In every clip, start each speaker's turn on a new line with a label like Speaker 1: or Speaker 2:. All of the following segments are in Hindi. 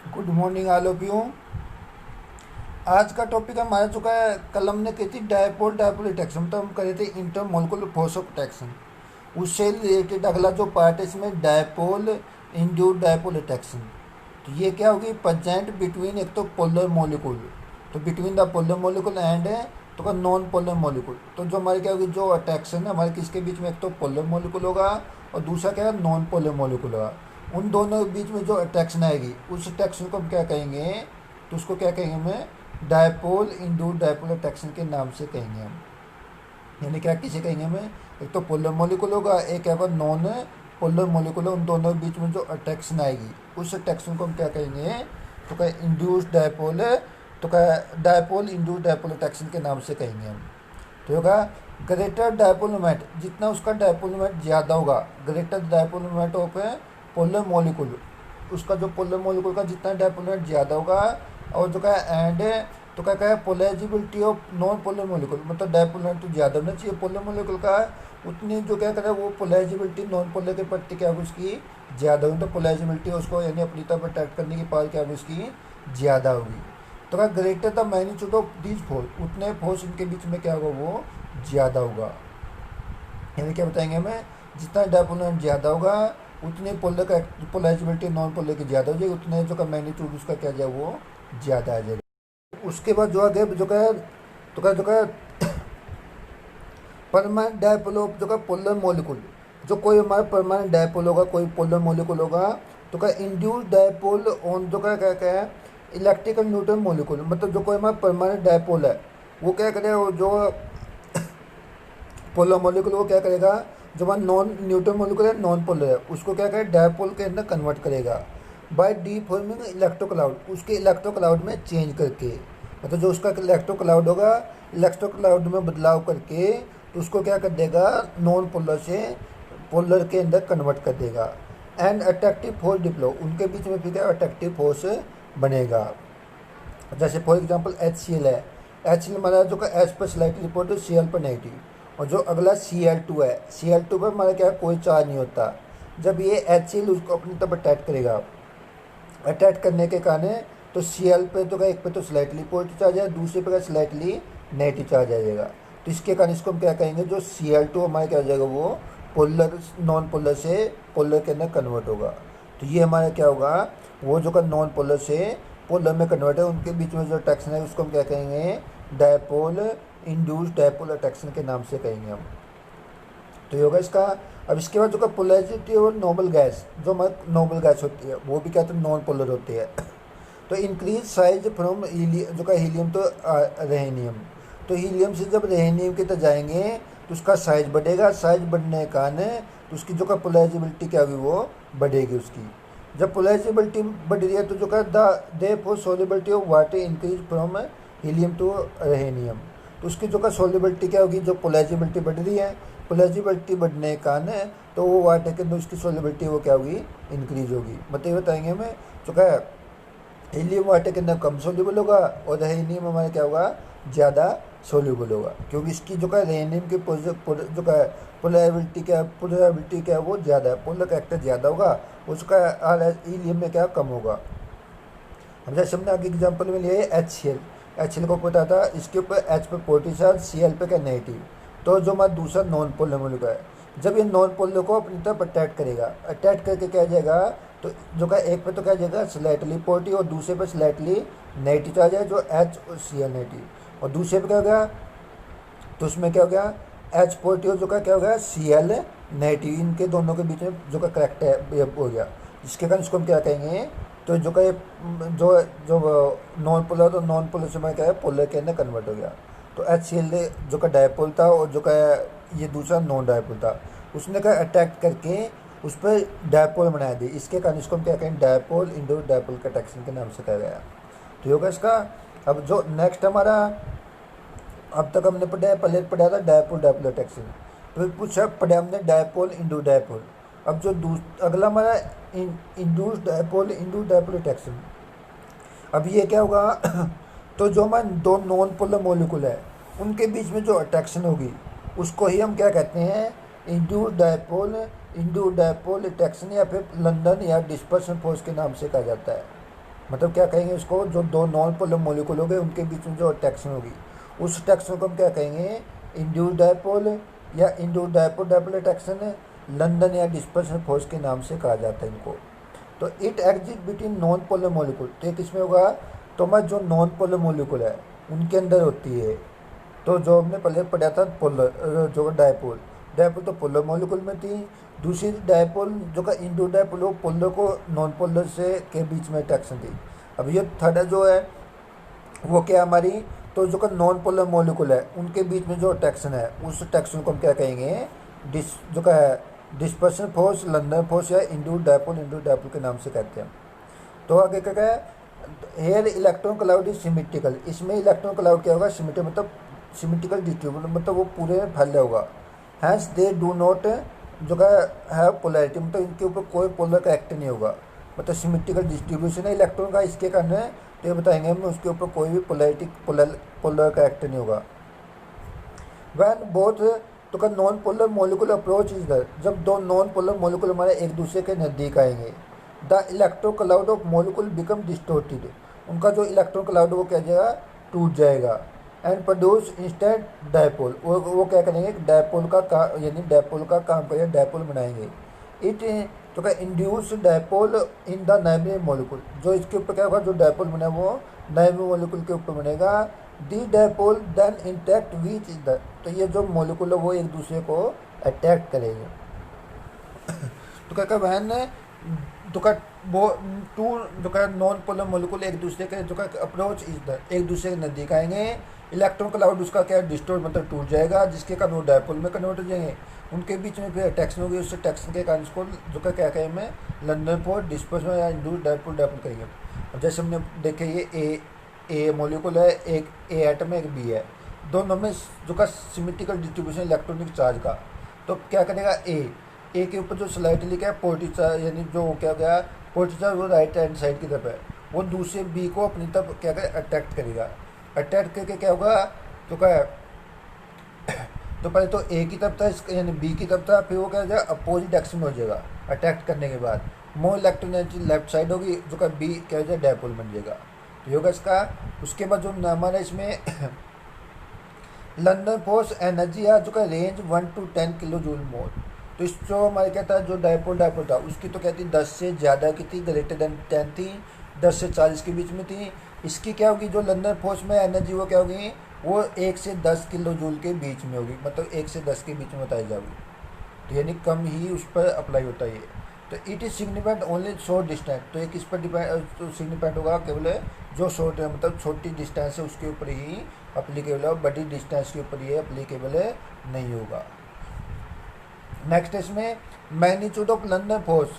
Speaker 1: Good morning all of you. आज का टॉपिक हमारा चुका है, कल हमने कही थी डायपोल डायपोल अट्रैक्शन, तो हम करे थे इंटरमोलिकुलर फोर्स ऑफ अट्रैक्शन। उससे रिलेटेड अगला जो पार्ट है इसमें डायपोल इंड्यूस्ड डायपोल अट्रैक्शन। तो ये क्या होगी, प्रेजेंट बिटवीन एक तो पोलर मॉलिक्यूल, तो between the polar molecule and तो का नॉन पोलर मॉलिक्यूल। तो जो हमारी क्या होगी, जो अट्रैक्शन है हमारे किसके बीच में, एक तो पोलर मॉलिक्यूल होगा और दूसरा क्या है, नॉन पोलर मॉलिक्यूल होगा। उन दोनों के बीच में जो अट्रैक्शन आएगी उस अट्रैक्शन को हम क्या कहेंगे, तो उसको क्या कहेंगे हमें डायपोल इंड्यूस्ड डायपोल अट्रैक्शन के नाम से कहेंगे हम। यानी क्या किसे कहेंगे हमें, एक तो पोलर मॉलिक्यूल होगा, एक है नॉन पोलर मॉलिक्यूल, उन दोनों के बीच में जो अट्रैक्शन आएगी उस अट्रैक्शन को हम क्या कहेंगे, तो क्या इंड्यूस्ड डायपोल, तो क्या डायपोल इंड्यूस्ड डायपोल अट्रैक्शन के नाम से कहेंगे हम। तो होगा ग्रेटर डायपोल मोमेंट, जितना उसका डायपोल मोमेंट ज़्यादा होगा, greater dipole moment of polar molecule, उसका जो पोलर मॉलिक्यूल का जितना डायपोल मोमेंट ज़्यादा होगा, और जो क्या एंड तो क्या है polarisability of non polar molecule, मतलब डायपोल मोमेंट तो ज़्यादा होना चाहिए पोलर मॉलिक्यूल का, उतनी जो क्या करे वो पोलराइजेबिलिटी नॉन पोलर के प्रति क्या होगी उसकी ज़्यादा होगी। तो पोलराइजेबिलिटी उसको यानी अपनी तरफ अट्रैक्ट करने की पावर क्या होगी उसकी ज़्यादा होगी। तो क्या greater the magnitude of these force, उतने फोर्स इनके बीच में क्या होगा वो ज़्यादा होगा। यानी क्या बताएंगे हमें, जितना डायपोल मोमेंट ज़्यादा होगा उतने पोलर का पोलराइजेबिलिटी नॉन पोलर की ज़्यादा हो जाएगी, उतने जो का मैग्नीट्यूड उसका क्या जाए वो ज़्यादा आ जाएगा। उसके बाद जो आगे जो का जो का परमानेंट डायपोल ऑफ जो का पोलर मॉलिक्यूल, जो कोई हमारा परमानेंट डायपोल होगा, कोई पोलर मॉलिक्यूल होगा, तो का इंड्यूस डायपोल ऑन जो का क्या क्या है इलेक्ट्रिकल न्यूट्रल मॉलिक्यूल, मतलब जो कोई हमारा परमानेंट डायपोल है वो क्या करेगा, वो जो पोलर मॉलिक्यूल वो क्या करेगा, जो हमारा नॉन न्यूट्रल मॉलिक्यूल है नॉन पोलर है उसको क्या करेगा डायपोल के अंदर कन्वर्ट करेगा बाय डीफॉर्मिंग इलेक्ट्रो क्लाउड, उसके इलेक्ट्रो क्लाउड में चेंज करके, मतलब जो उसका इलेक्ट्रो क्लाउड होगा इलेक्ट्रो क्लाउड में बदलाव करके तो उसको क्या कर देगा नॉन पोलर से पोलर के अंदर कन्वर्ट कर देगा। एंड अट्रैक्टिव फोर्स डिप्लो, उनके बीच में फिर क्या अट्रैक्टिव फोर्स बनेगा। जैसे फॉर एग्जांपल HCl है, HCl हमारा जो का एच पर स्लाइटली रिपोर्ट है Cl पर नेगेटिव, और जो अगला Cl2 है, Cl2 पर हमारा क्या कोई चार्ज नहीं होता। जब ये HCl उसको अपनी तरफ अटैच करेगा, अटैच करने के कारण तो Cl पे तो क्या एक पे तो स्लाइटली पॉजिटिव चार्ज है, दूसरे पे क्या स्लाइटली नेगेटिव चार्ज आ जाएगा। तो इसके कारण इसको हम क्या कहेंगे, जो Cl2 हमारा क्या हो जाएगा वो पोलर नॉन पोलर से पोलर के अंदर कन्वर्ट होगा। तो ये हमारा क्या होगा, वो जो का नॉन पोलर से पोलर में कन्वर्ट है, उनके बीच में जो अट्रैक्शन है उसको हम क्या कहेंगे डायपोल इंड्यूस्ड डायपोल अट्रैक्शन के नाम से कहेंगे हम। तो ये होगा इसका। अब इसके बाद जो का पोलरिटी और नोबल गैस, जो हमारी नोबल गैस होती है वो भी क्या तो नॉन पोलर होती है। तो इंक्रीज साइज फ्रॉम जो का हीलियम तो रेहेनियम, तो हीलियम से जब रेहेनियम की तरफ जाएंगे तो उसका साइज बढ़ेगा, साइज बढ़ने के कारण तो उसकी जो का पोलराइजेबिलिटी क्या होगी वो बढ़ेगी उसकी। जब पोलराइजेबिलिटी बढ़ रही है तो जो का दे for solubility of water increase from helium to rhenium, तो उसकी जो का सोल्युबिलिटी क्या होगी, जो पोलराइजेबिलिटी बढ़ रही है पोलराइजेबिलिटी बढ़ने के कारण तो वो वाटर के अंदर उसकी सोल्युबिलिटी वो क्या होगी इंक्रीज होगी। मतलब ये बताएंगे हमें जो क्या हीलियम वाटर के अंदर कम सोल्यूबल होगा और रेहेनियम हमारे क्या होगा ज़्यादा सोल्यूबल होगा, क्योंकि इसकी जो का रेहेनियम की जो का पोलराइबिलिटी क्या है वो ज़्यादा है, पोलर कैरेक्टर ज़्यादा होगा, उसका हीलियम में क्या कम होगा। हम जैसे हमने आगे एग्जाम्पल में लिया है HCl को पता था इसके ऊपर H पे पॉजिटिव चार्ज Cl पे क्या नेगेटिव, तो जो हमारा दूसरा नॉन पोलर मॉलिक्यूल है जब ये नॉन पोलर को अपनी तरफ अटैच करेगा, अटैच करके क्या जाएगा तो जो का एक पे तो क्या जाएगा स्लाइटली पॉजिटिव और दूसरे पे स्लाइटली नेगेटिव चार्ज है जो H और Cl नेगेटिव, और दूसरे पे क्या हो गया तो उसमें क्या हो गया H पॉजिटिव जो का क्या हो गया Cl नेगेटिव, इनके दोनों के बीच में जो का करेक्ट है हो गया, जिसके कारण इसको हम क्या कहेंगे तो जो का जो जो नॉन पोलर तो नॉन पोलर से क्या है पोलर के अंदर कन्वर्ट हो गया। तो HCl जो का डायपोल था और जो का ये दूसरा नॉन डायपोल था उसने क्या अटैक करके उस पर डायपोल बनाया दी, इसके कारण इसको हम क्या कहेंगे डायपोल इंड्यूस्ड डायपोल के अट्रैक्शन के नाम से कहा गया। तो होगा इसका। अब जो नेक्स्ट हमारा अब तक हमने पहले पढ़ा था डायपोल डायपोल अट्रैक्शन, फिर पूछा पढ़ा हमने डायपोल इंड्यूस्ड डायपोल। अब जो अगला हमारा इंड्यूस्ड डायपोल अट्रैक्शन, अब ये क्या होगा तो जो हमारे दो नॉन पोलर मॉलिक्यूल है उनके बीच में जो अट्रैक्शन होगी उसको ही हम क्या कहते हैं इंड्यूस्ड डायपोल अट्रैक्शन या फिर लंदन या डिस्पर्सन फोर्स के नाम से कहा जाता है। मतलब क्या कहेंगे उसको, जो दो नॉन पोलर मॉलिक्यूल हो गए उनके बीच में जो अट्रैक्शन होगी उस अट्रैक्शन को हम क्या कहेंगे, इंड्यूस डायपोल या induce dipole dipole attraction, London या डिस्पर्सन फोर्स के नाम से कहा जाता है इनको। तो it exist between non polar molecule, तो एक इसमें होगा तो हमारे जो नॉन पोलर मॉलिक्यूल है उनके अंदर होती है। तो जो हमने पहले पढ़ा था पोलर जो डायपोल, डायपोल तो पोलर मॉलिक्यूल में थी। दूसरी डायपोल जो का इंडो डायपोल वो पोलर को नॉन पोलर से के बीच में अट्रैक्शन थी। अब ये थर्ड जो है वो क्या हमारी, तो जो का नॉन पोलर मॉलिक्यूल है उनके बीच में जो अट्रैक्शन है उस अट्रैक्शन को हम क्या कहेंगे, जो का है डिस्पर्सन फोर्स, लंदन फोर्स या इंडो डायपोल के नाम से कहते हैं। तो आगे क्या है, here electron cloud is symmetrical, इसमें इलेक्ट्रॉन क्लाउड क्या होगा, सिमेट्रिक मतलब सिमेट्रिकल डिस्ट्रीब्यूशन, मतलब वो पूरे फैला होगा। हैंस दे डू नॉट जो है पोलैरिटी, मतलब इनके ऊपर कोई पोलर का एक्ट नहीं होगा, मतलब सिमेट्रिकल डिस्ट्रीब्यूशन है इलेक्ट्रॉन का, इसके कारण है। तो ये बताएंगे हम उसके ऊपर कोई भी पोलैरिटी पोलर का एक्ट नहीं होगा। वैन बोथ तो का non polar molecule approach is the, जब दो नॉन पोलर मॉलिक्यूल हमारे एक दूसरे के नज़दीक आएंगे, the electro cloud of molecule become distorted, उनका जो इलेक्ट्रॉन क्लाउड वो क्या जाएगा, टूट जाएगा। एंड प्रोड्यूस इंस्टेंट डायपोल, वो क्या करेंगे, डायपोल का यानी डायपोल का काम करेंगे, डायपोल बनाएंगे। इट तो क्या induce dipole in the neighbouring molecule, जो इसके ऊपर क्या होगा, जो डायपोल बना वो नाइब्रेरियन मॉलिक्यूल के ऊपर बनेगा। The dipole then interact which is the, तो ये जो मॉलिक्यूल है वो एक दूसरे को अटैक करेंगे। तो क्या वैन जो का वो टू जो का नॉन पोलर मॉलिक्यूल एक दूसरे के जो का अप्रोच इज द, एक दूसरे के नज़दीक आएंगे। इलेक्ट्रॉन क्लाउड उसका क्या डिस्टोर्ट मतलब टूट जाएगा, जिसके कारण वो डायपोल में कन्वर्ट हो जाएंगे। उनके बीच में फिर अट्रैक्शन होगी, उस अट्रैक्शन के कारण इसको जो का क्या कहें में लंदन फोर्स, डिस्पर्सन या इंड्यूस डायपोल करेंगे। अब जैसे हमने देखे ये ए मॉलिक्यूल है, एक ए एटम है, एक बी है, दोनों में जो का सिमेट्रिकल डिस्ट्रीब्यूशन इलेक्ट्रॉनिक चार्ज का। तो क्या करेगा, ए के ऊपर जो स्लाइडली क्या है पॉजिटिव चार्ज, यानी जो क्या गया पॉजिटिव चार्ज वो राइट हैंड साइड की तरफ है, वो दूसरे बी को अपनी तरफ क्या करे अट्रैक्ट करेगा। अट्रैक्ट करके क्या होगा, तो क्या है तो पहले तो ए की तरफ था यानी बी की तरफ था, फिर वो क्या हो जाएगा अपोजिट डायरेक्शन में हो जाएगा। अट्रैक्ट करने के बाद मोर इलेक्ट्रोनेगेटिव लेफ्ट साइड होगी, जो का बी क्या हो जाएगा डायपोल बन जाएगा। तो होगा इसका। उसके बाद जो हमारा इसमें लंदन फोर्स एनर्जी है जो का range 1 to 10 kilo joule mole. तो इस जो हमारे क्या था, जो डायपोल था उसकी तो क्या थी 10 से ज़्यादा की थी, ग्रेटर देन 10 थी, 10 से 40 के बीच में थी। इसकी क्या होगी, जो लंदन फोर्स में एनर्जी वो क्या होगी, वो 1 से 10 किलो जूल के बीच में होगी, मतलब 1 से 10 के बीच में बताई जाएगी। तो यानी कम ही उस पर अप्लाई होता है ये। तो it is significant only short distance, तो एक इस पर डिपेंड सिग्निफिकेंट होगा केवल जो शॉर्ट है, मतलब छोटी डिस्टेंस है उसके ऊपर ही अप्लीकेबल है, बड़ी डिस्टेंस के ऊपर ये अप्लीकेबल नहीं होगा। नेक्स्ट इसमें magnitude of London force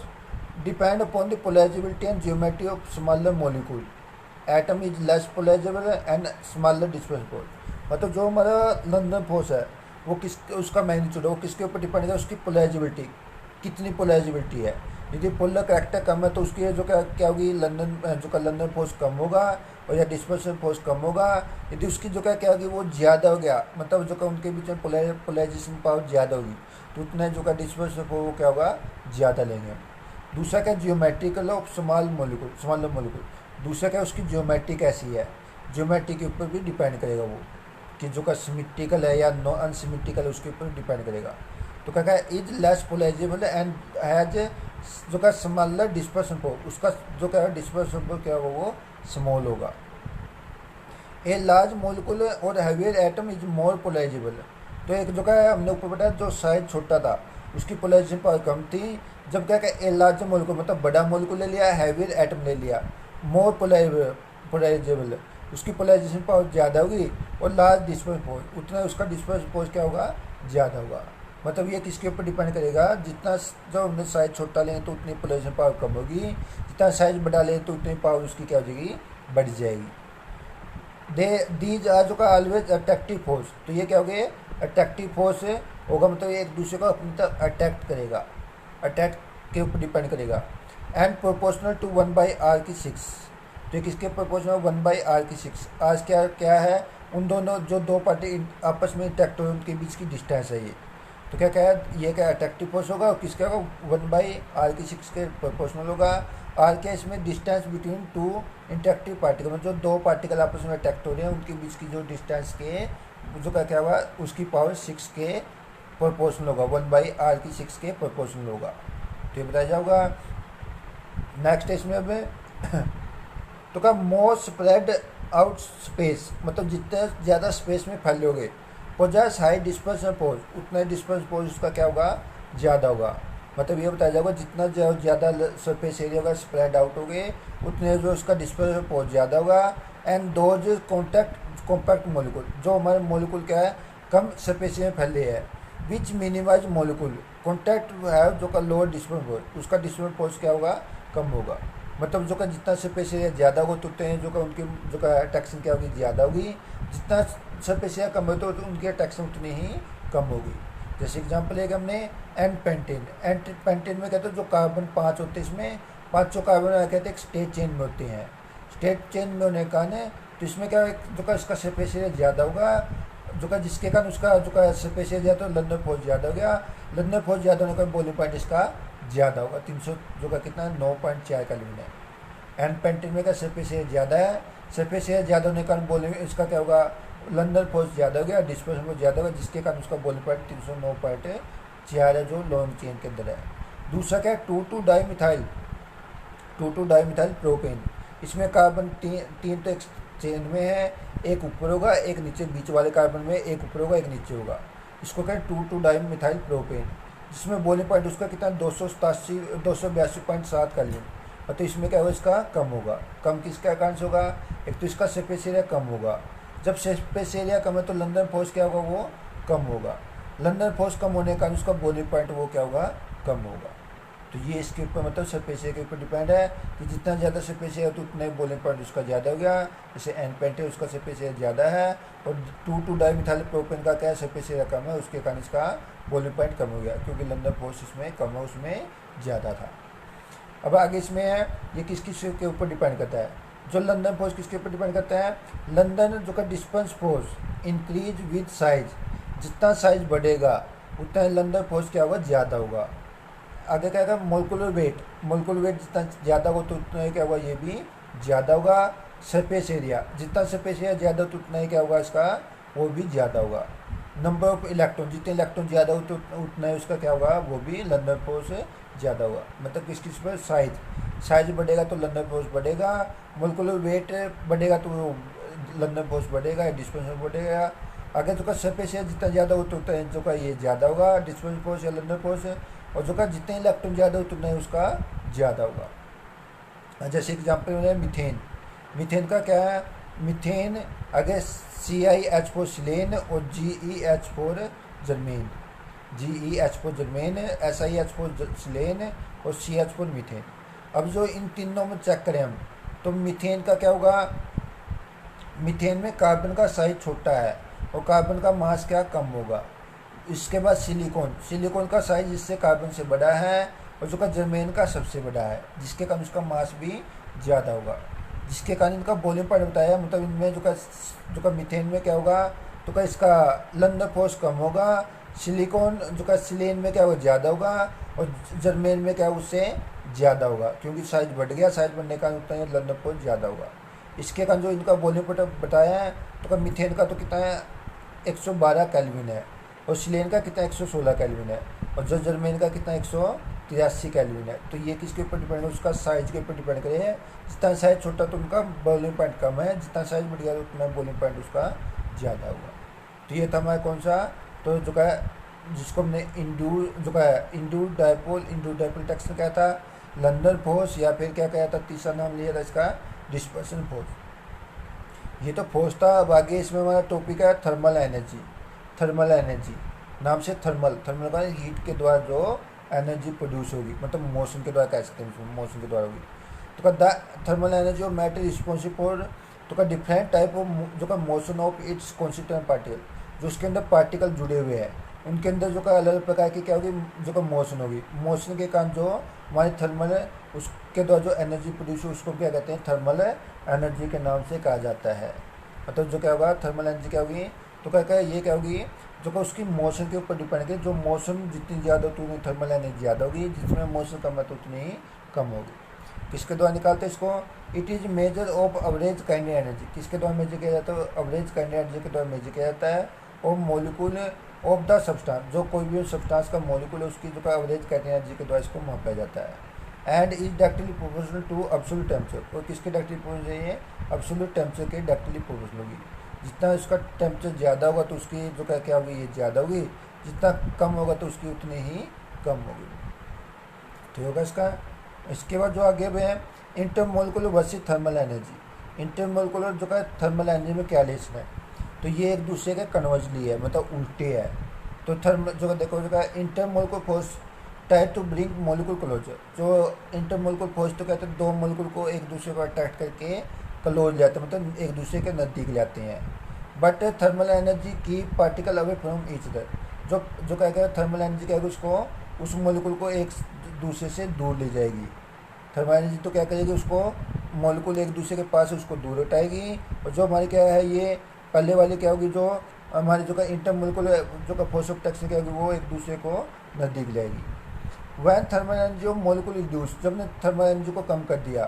Speaker 1: depend upon the polarisability and geometry of smaller molecule, atom is less polarisable and smaller dispersible force. मतलब जो हमारा लंदन फोर्स है वो किस उसका मैग्नीट्यूड है वो किसके ऊपर डिपेंड है, उसकी पोलराइजेबिलिटी, कितनी पोलराइजेबिलिटी है। यदि पोलर करेक्टर कम है तो उसकी जो क्या होगी, लंदन फोर्स कम होगा और या डिस्पर्सन फोर्स कम होगा। यदि उसकी जो क्या होगी वो ज़्यादा हो गया, मतलब जो उनके बीच में पोलराइजेशन पावर ज़्यादा होगी, तो उतना जो डिस्पर्सन फोर्स वो क्या होगा ज़्यादा लेंगे। दूसरा क्या, जियोमेट्रिकल ऑफ स्मॉलर मॉलिक्यूल। दूसरा क्या, उसकी ज्योमेट्री कैसी है, ज्योमेट्री के ऊपर भी डिपेंड करेगा वो, कि जो का सिमेट्रिकल है या नॉन अनसिमेट्रिकल है उसके ऊपर डिपेंड करेगा। तो क्या है, is less polarisable and has जो का स्मॉलर डिस्पर्सन फोर्स, उसका जो क्या है डिस्पर्सन फोर्स क्या होगा वो स्मॉल होगा। ए लार्ज मॉलिक्यूल और heavier atom is more polarisable. तो एक जो क्या है हमने ऊपर बताया, जो साइज छोटा था उसकी पोलराइजेशन पावर कम थी, जब क्या ए लार्ज मॉलिक्यूल मतलब बड़ा मॉलिक्यूल ले लिया, हैवियर एटम ले लिया, मोर पोलराइजेबल, उसकी पोलराइजेशन पावर ज़्यादा होगी, और लार्ज डिस्पर्सन फोर्स उतना उसका डिस्पर्सन फोर्स क्या होगा ज़्यादा होगा। मतलब ये किसके ऊपर डिपेंड करेगा, जितना जो हमने साइज छोटा लें तो उतनी पोलराइजेशन पावर कम होगी, जितना साइज बड़ा लें तो उतनी पावर उसकी क्या हो जाएगी बढ़ जाएगी। दीज आर जो का ऑलवेज अट्रैक्टिव फोर्स, तो ये क्या हो गया अट्रैक्टिव फोर्स होगा, मतलब ये एक दूसरे को अपनी तरफ अट्रैक्ट करेगा, अट्रैक्ट के ऊपर डिपेंड करेगा। एंड प्रोपोर्शनल टू 1/r⁶, तो किसके प्रोपोर्शनल 1/r⁶। आज क्या है, उन दोनों जो दो पार्टी आपस में अट्रैक्ट हो उनके बीच की डिस्टेंस है ये। तो क्या है, ये क्या अट्रैक्टिव फोर्स होगा और किसका होगा 1/r⁶ के प्रोपोर्शनल होगा। आर केस में distance between two interactive particle, मतलब जो दो पार्टिकल आपस में अटैक्ट हो रहे हैं उनके बीच की जो डिस्टेंस के जो क्या हुआ उसकी पावर 6 के प्रोपोर्शनल होगा, 1/r की 6 के प्रोपोर्शनल होगा। तो ये बताया जाऊगा। नेक्स्ट इसमें अब तो क्या मोर स्प्रेड आउट स्पेस, मतलब जितने ज़्यादा स्पेस में फैलोगे पोजेस हाई डिस्पर्सन फोर्स, उतना डिस्पर्सन फोर्स उसका क्या होगा ज़्यादा होगा। मतलब ये बताया जाएगा जितना ज़्यादा सरफेस एरिया होगा स्प्रेड आउट हो गए उतने जो उसका डिस्पर्सन फोर्स ज़्यादा होगा। एंड दोज कॉम्पैक्ट मोलिकुल, जो हमारे मोलिकुल क्या है कम सरफेस में फैले हैं, विच मिनिमाइज मोलिकुल कॉन्टैक्ट है जो का लोअर डिस्पर्सन फोर्स, उसका डिस्पर्सन फोर्स क्या होगा कम होगा। मतलब जो का जितना सरफेस एरिया ज़्यादा होगा तो उतने जो का उनकी जो का अट्रैक्शन क्या होगी ज़्यादा होगी, जितना सरफेस एरिया कम हो तो उनकी अट्रैक्शन उतनी ही कम होगी। जैसे एग्जांपल एक हमने एंड पेंटेन में कहते हैं जो कार्बन 5 होते हैं, इसमें 5 कार्बन कहते हैं एक स्टेट चेन में होते हैं। स्टेट चेन में होने के कारण तो इसमें क्या जो का इसका सरफेस एरिया ज़्यादा होगा, जो का जिसके कारण उसका जो का सरफेस एरिया तो लंदन फोर्स ज़्यादा हो गया, लंदन फोर्स ज़्यादा होने का बॉइलिंग पॉइंट इसका ज़्यादा होगा, 300 जो का कितना 9.4 केल्विन है। एंड पेंटेन में का सरफेस एरिया ज़्यादा है, सरफेस एरिया ज़्यादा होने के कारण बॉइलिंग इसका क्या होगा लंदन फोर्स ज़्यादा हो गया, डिस्पर्सन फोर्स ज़्यादा होगा, जिसके कारण उसका बॉइलिंग पॉइंट 309.4 है जो लॉन्ग चेन के अंदर है। दूसरा क्या है 2,2 डाईमिथाइल प्रोपेन, इसमें कार्बन तीन तो एक चेन में है, एक ऊपर होगा एक नीचे, बीच वाले कार्बन में एक ऊपर होगा एक नीचे होगा, इसको क्या है 2,2 डाईमिथाइल प्रोपेन, जिसमें बॉइलिंग पॉइंट उसका कितना 282.7 केल्विन। तो इसमें क्या होगा इसका कम होगा। कम किसका कारण से होगा, एक तो इसका सरफेस एरिया कम होगा, जब सरफेस एरिया कम है तो लंदन फोर्स क्या होगा वो कम होगा, लंदन फोर्स कम होने के कारण उसका बॉइलिंग पॉइंट वो क्या होगा कम होगा। तो ये इसके ऊपर मतलब सरफेस एरिया के ऊपर डिपेंड है कि जितना ज़्यादा सरफेस एरिया तो उतना बॉइलिंग पॉइंट उसका ज़्यादा हो गया। जैसे एन पेंट है उसका सरफेस एरिया ज़्यादा है और 2,2 डाईमिथाइल प्रोपेन का क्या है सरफेस एरिया कम है, उसके कारण इसका बॉइलिंग पॉइंट कम हो गया क्योंकि लंदन फोर्स इसमें कम है उसमें ज़्यादा था। अब आगे इसमें है ये किस के ऊपर डिपेंड करता है, जो लंदन फोर्स किसके ऊपर डिपेंड करता है, लंदन जो का disperse force increase with size, जितना साइज बढ़ेगा उतना लंदन फोर्स क्या होगा ज़्यादा होगा। आगे क्या होगा मोलिकुलर वेट जितना ज़्यादा हो तो उतना ही क्या होगा ये भी ज़्यादा होगा। सरफेस एरिया जितना सरफेस एरिया ज़्यादा हो तो उतना ही क्या होगा इसका वो भी ज़्यादा होगा। नंबर ऑफ इलेक्ट्रॉन, जितने इलेक्ट्रॉन ज़्यादा हो तो उतना ही उसका क्या होगा वो भी लंदन फोर्स ज़्यादा होगा। मतलब किस पर साइज बढ़ेगा तो लंदन फोर्स बढ़ेगा, मोलिकुलर वेट बढ़ेगा तो लंदन फोर्स बढ़ेगा, डिस्पर्सन बढ़ेगा। अगर जो का सरफेस एरिया जितना ज़्यादा हो तो उतना जो का ये ज़्यादा होगा डिस्पर्सन फोर्स या लंदन फोर्स, और जो का जितने इलेक्ट्रॉन ज़्यादा हो उतना ही उसका ज़्यादा होगा। जैसे एग्जाम्पल में मीथेन का क्या है, मीथेन अगर CiH4 सिलेन और GeH4 जर्मेन, SiH4 सिलेन और CH4 मीथेन। अब जो इन तीनों में चेक करें हम तो मीथेन का क्या होगा, मीथेन में कार्बन का साइज छोटा है और कार्बन का मास क्या कम होगा। इसके बाद सिलिकॉन का साइज इससे कार्बन से बड़ा है और जो का जर्मेन का सबसे बड़ा है, जिसके कारण उसका मास भी ज़्यादा होगा, जिसके कारण इनका बॉइलिंग पॉइंट बताया। मतलब इनमें जो का मीथेन में क्या होगा तो का इसका लंदन फोर्स कम होगा, सिलिकॉन जो का सिलेन में क्या होगा ज़्यादा होगा और जर्मेन में क्या उससे ज़्यादा होगा, क्योंकि साइज बढ़ गया, साइज बढ़ने का उतना ही लंदन फोर्स ज़्यादा होगा। इसके कारण जो इनका बॉइलिंग पॉइंट बताया है तो का मीथेन का तो कितना है 112 केल्विन है और सिलेन का कितना 116 केल्विन है और जो जर्मेन का कितना 183 केल्विन है। तो ये किसके ऊपर डिपेंड है, उसका साइज के ऊपर डिपेंड करे है। जितना साइज छोटा तो उनका बॉइलिंग पॉइंट कम है, जितना साइज बढ़ गया तो उतना बॉइलिंग पॉइंट उसका ज़्यादा होगा। तो ये था हमारा कौन सा, तो जो का जिसको हमने इंड्यूस्ड डायपोल टेक्स में क्या था लंदन फोर्स, या फिर क्या था तीसरा नाम लिया था इसका डिस्पर्सन फोर्स। ये तो फोर्स था। अब आगे इसमें हमारा टॉपिक है थर्मल एनर्जी नाम से थर्मल का हीट के द्वारा जो एनर्जी प्रोड्यूस होगी, मतलब मोशन के द्वारा कह सकते हैं, मोशन के द्वारा होगी। तो का द थर्मल एनर्जी और मैटर रिस्पॉन्सिबल फॉर तो का डिफरेंट टाइप ऑफ जो का motion of its constituent particle, जो उसके अंदर पार्टिकल जुड़े हुए हैं उनके अंदर जो का अलग अलग प्रकार की क्या होगी जो का मोशन होगी। मोशन के कारण जो हमारी थर्मल है उसके द्वारा जो एनर्जी प्रोड्यूस हो उसको क्या कहते हैं थर्मल एनर्जी के नाम से कहा जाता है। मतलब जो क्या होगा थर्मल एनर्जी क्या होगी तो क्या ये क्या होगी जो का उसकी मोशन के ऊपर डिपेंड करेगी। जो मोशन जितनी ज़्यादा होती है थर्मल एनर्जी ज़्यादा होगी, जिसमें मोशन कम है तो उतनी ही कम होगी। किसके द्वारा निकालते हैं इसको? It is measure of average kinetic energy. किसके द्वारा मेजर किया जाता है? एवरेज काइनेटिक एनर्जी के द्वारा मेजर किया जाता है। और मॉलिक्यूल ऑफ द सब्सटेंस, जो कोई भी सब्सटेंस का मॉलिक्यूल है उसकी जो एवरेज काइनेटिक एनर्जी के द्वारा इसको मापा जाता है। And is directly proportional to absolute temperature. और किसके डायरेक्टली प्रोपोर्शनल है? ये एब्सोल्यूट टेम्परेचर के डायरेक्टली प्रोपोर्शनल होगी। जितना इसका टेम्परेचर ज़्यादा होगा तो उसकी जो क्या होगी, ये ज़्यादा होगी। जितना कम होगा तो उसकी उतनी ही कम होगी। तो होगा इसका। इसके बाद जो आगे है intermolecular versus thermal energy. Intermolecular जो का थर्मल एनर्जी में क्या रिलेशन है? तो ये एक दूसरे के कन्वर्जली है, मतलब उल्टे है। तो थर्मल जो देखो जो intermolecular force try to bring molecule closer. जो इंटरमोलिकुलर फोर्स तो कहते हैं दो मोलिकुल को एक दूसरे को अट्रैक्ट करके क्लोज जाते हैं, मतलब एक दूसरे के नज़दीक लाते हैं। बट थर्मल एनर्जी की particle away from each other. जो क्या कहेगा थर्मल एनर्जी क्या उसको उस मोलिकुल को एक दूसरे से दूर ले जाएगी। थर्मल एनर्जी तो क्या करेगी, उसको मोलिकुल एक दूसरे के पास उसको दूर हटाएगी। और जो हमारी क्या है ये पहले वाली क्या होगी, जो हमारी जो का इंटरमोलिकुलर जो का फोर्स ऑफ अट्रैक्शन क्या होगी वो एक दूसरे को नज़दीक लाएगी। When thermal energy of molecule reduce, जब ने थर्मल एनर्जी को कम कर दिया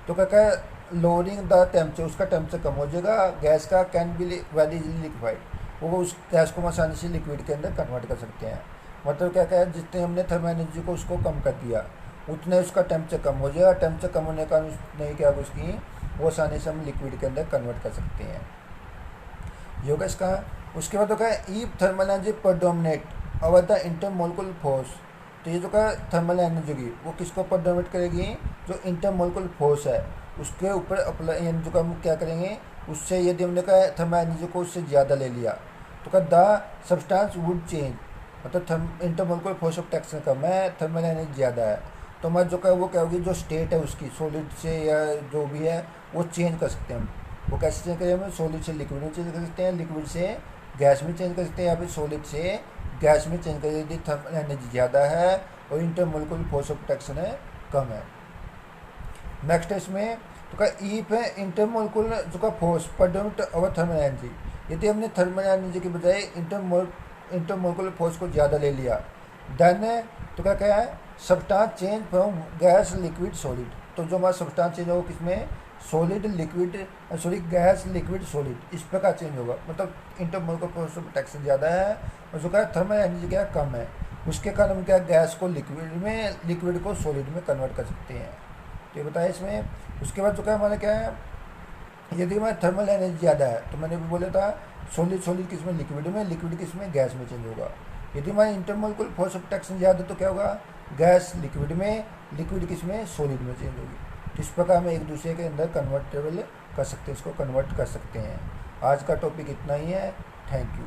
Speaker 1: तो क्या है लोअरिंग द टेम्परेचर, उसका टेम्परेचर कम हो जाएगा। गैस का can be very easily liquefied, वो उस गैस को आसानी से लिक्विड के अंदर कन्वर्ट कर सकते हैं। मतलब क्या है जितने हमने थर्मल एनर्जी को उसको कम कर दिया उतने उसका टेम्परेचर कम हो जाएगा। टेम्परेचर कम होने का नहीं क्या उसकी वो आसानी से हम लिक्विड के अंदर कन्वर्ट कर सकते हैं। ये होगा इसका। उसके बाद क्या है if thermal energy predominate over the intermolecular force. तो ये जो का थर्मल एनर्जी होगी वो किसको प्रेडोमिनेट करेगी? जो इंटरमोलिकुलर फोर्स है उसके ऊपर अप्लाई, जो का हम क्या करेंगे उससे यदि हमने कहा थर्मल एनर्जी को उससे ज़्यादा ले लिया तो क्या द सब्सटेंस वुड चेंज। मतलब इंटरमोलिकुलर फोर्स ऑफ अट्रैक्शन कम है, थर्मल एनर्जी ज़्यादा है, तो हमारा जो क्या वो क्या होगी जो स्टेट है उसकी सॉलिड से या जो भी है वो चेंज कर सकते हैं हम। वो कैसे चेंज करें? हम सॉलिड से लिक्विड में चेंज कर सकते हैं, लिक्विड से गैस में चेंज कर सकते हैं, या फिर सॉलिड से गैस में चेंज कर यदि थर्मल एनर्जी ज़्यादा है और इंटरमोलिकुलर फोर्स ऑफ अट्रैक्शन है कम है। नेक्स्ट है इसमें तो का ईफ है इंटरमोलिकुलर जो का फोर्स प्रेडोमिनेट ओवर थर्मल एनर्जी। यदि हमने थर्मल एनर्जी के बजाय इंटरमोलिकुलर फोर्स को ज़्यादा ले लिया देन तो क्या है substance change from gas liquid solid. तो जो हमारा सब्सटेंस चेंज होगा किसमें? Solid liquid sorry gas liquid solid, इस प्रकार चेंज होगा। मतलब इंटरमोलिकुलर फोर्स ऑफ अट्रैक्शन ज़्यादा है और जो क्या थर्मल एनर्जी क्या कम है, उसके कारण हम क्या गैस को लिक्विड में लिक्विड को सॉलिड में कन्वर्ट कर सकते हैं। तो ये बताया इसमें। उसके बाद जो क्या हमारा क्या है यदि हमारा थर्मल एनर्जी ज़्यादा है तो मैंने भी बोला था सॉलिड किस में? लिक्विड में, लिक्विड किस में? गैस में चेंज होगा। यदि हमारा इंटरमोलिकुलर फोर्स ऑफ अट्रैक्शन ज़्यादा है तो क्या होगा? गैस लिक्विड में, लिक्विड किस में? सॉलिड में चेंज होगी। तो इस प्रकार हम एक दूसरे के अंदर कन्वर्टेबल कर सकते हैं, इसको कन्वर्ट कर सकते हैं। आज का टॉपिक इतना ही है। Thank you.